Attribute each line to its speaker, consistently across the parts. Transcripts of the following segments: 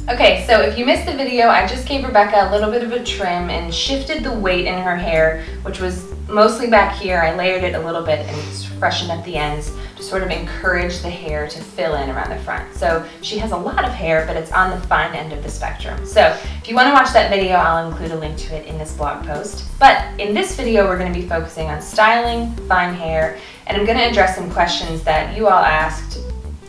Speaker 1: Okay, so if you missed the video, I just gave Rebecca a little bit of a trim and shifted the weight in her hair, which was mostly back here. I layered it a little bit and freshened up the ends to sort of encourage the hair to fill in around the front. So she has a lot of hair, but it's on the fine end of the spectrum. So if you want to watch that video, I'll include a link to it in this blog post. But in this video, we're going to be focusing on styling fine hair, and I'm going to address some questions that you all asked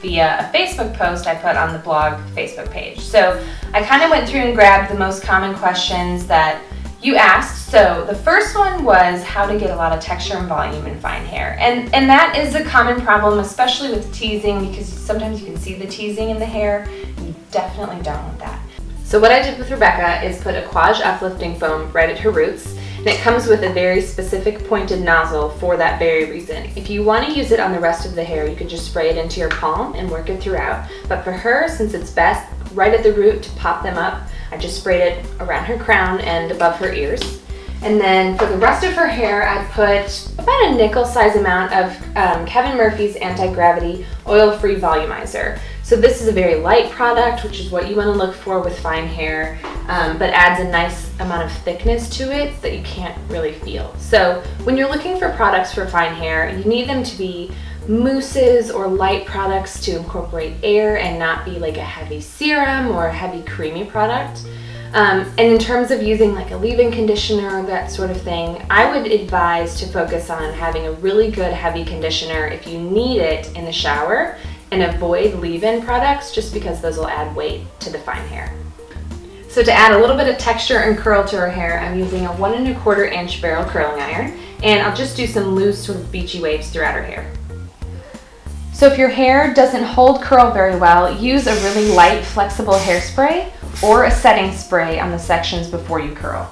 Speaker 1: via a Facebook post I put on the blog Facebook page. So I kind of went through and grabbed the most common questions that you asked. So the first one was how to get a lot of texture and volume in fine hair. And that is a common problem, especially with teasing, because sometimes you can see the teasing in the hair. You definitely don't want that. So what I did with Rebecca is put Aquage uplifting foam right at her roots. And it comes with a very specific pointed nozzle for that very reason. If you want to use it on the rest of the hair, you could just spray it into your palm and work it throughout. But for her, since it's best right at the root to pop them up, I just sprayed it around her crown and above her ears. And then for the rest of her hair, I put about a nickel size amount of Kevin Murphy's anti-gravity oil-free volumizer. So this is a very light product, which is what you want to look for with fine hair, but adds a nice amount of thickness to it that you can't really feel. So when you're looking for products for fine hair, you need them to be mousses or light products to incorporate air and not be like a heavy serum or a heavy creamy product. And in terms of using like a leave-in conditioner or that sort of thing, I would advise to focus on having a really good heavy conditioner if you need it in the shower, and avoid leave-in products just because those will add weight to the fine hair. So to add a little bit of texture and curl to her hair, I'm using a 1 1/4 inch barrel curling iron, and I'll just do some loose sort of beachy waves throughout her hair. So if your hair doesn't hold curl very well, use a really light flexible hairspray or a setting spray on the sections before you curl.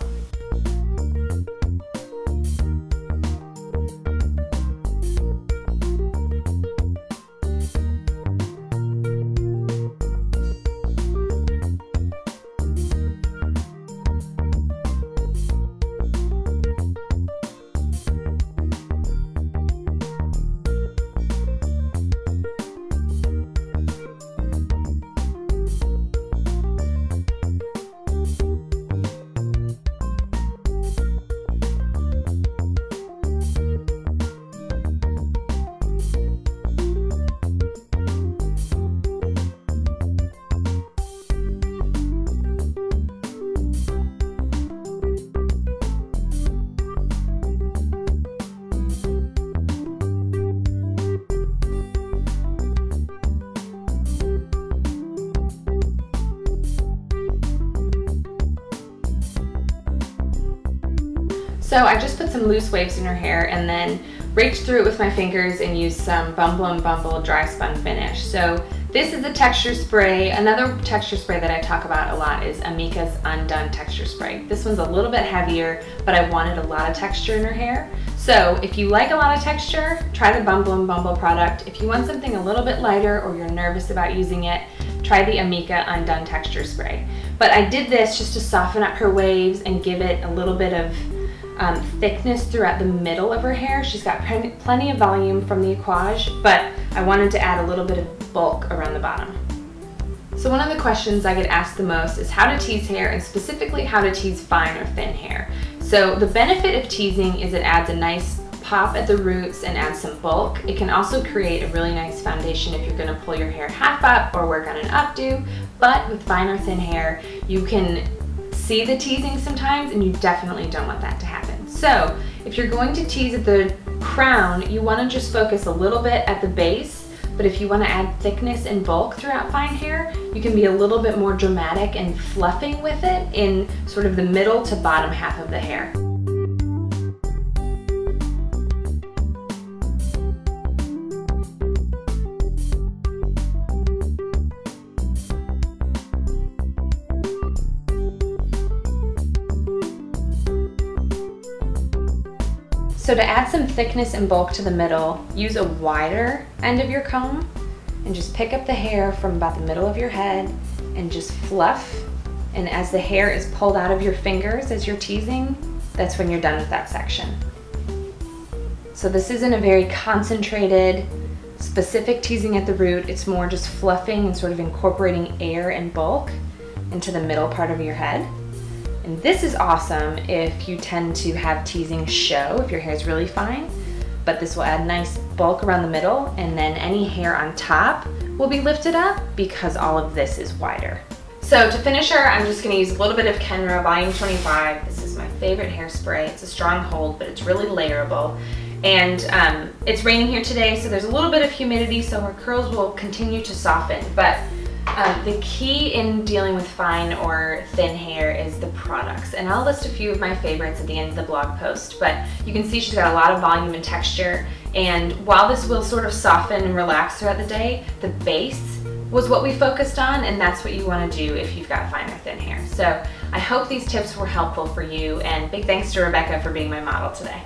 Speaker 1: So I just put some loose waves in her hair and then raked through it with my fingers and used some Bumble and Bumble dry spun finish. So this is a texture spray. Another texture spray that I talk about a lot is Amika's Undone texture spray. This one's a little bit heavier, but I wanted a lot of texture in her hair. So if you like a lot of texture, try the Bumble and Bumble product. If you want something a little bit lighter or you're nervous about using it, try the Amika Undone texture spray. But I did this just to soften up her waves and give it a little bit of thickness throughout the middle of her hair. She's got plenty of volume from the Aquage, but I wanted to add a little bit of bulk around the bottom. So one of the questions I get asked the most is how to tease hair, and specifically how to tease fine or thin hair. So the benefit of teasing is it adds a nice pop at the roots and adds some bulk. It can also create a really nice foundation if you're going to pull your hair half up or work on an updo, but with fine or thin hair, you can see the teasing sometimes, and you definitely don't want that to happen. So if you're going to tease at the crown, you want to just focus a little bit at the base, but if you want to add thickness and bulk throughout fine hair, you can be a little bit more dramatic and fluffing with it in sort of the middle to bottom half of the hair. So to add some thickness and bulk to the middle, use a wider end of your comb and just pick up the hair from about the middle of your head and just fluff. And as the hair is pulled out of your fingers as you're teasing, that's when you're done with that section. So this isn't a very concentrated, specific teasing at the root. It's more just fluffing and sort of incorporating air and bulk. into the middle part of your head. And this is awesome if you tend to have teasing show, if your hair is really fine, but this will add nice bulk around the middle, and then any hair on top will be lifted up because all of this is wider. So to finish her, I'm just gonna use a little bit of Kenra Volume 25. This is my favorite hairspray. It's a strong hold, but it's really layerable. And it's raining here today, so there's a little bit of humidity, so her curls will continue to soften. But the key in dealing with fine or thin hair is the products. And I'll list a few of my favorites at the end of the blog post, but you can see she's got a lot of volume and texture. And while this will sort of soften and relax throughout the day, the base was what we focused on, and that's what you want to do if you've got fine or thin hair. So I hope these tips were helpful for you, and big thanks to Rebecca for being my model today.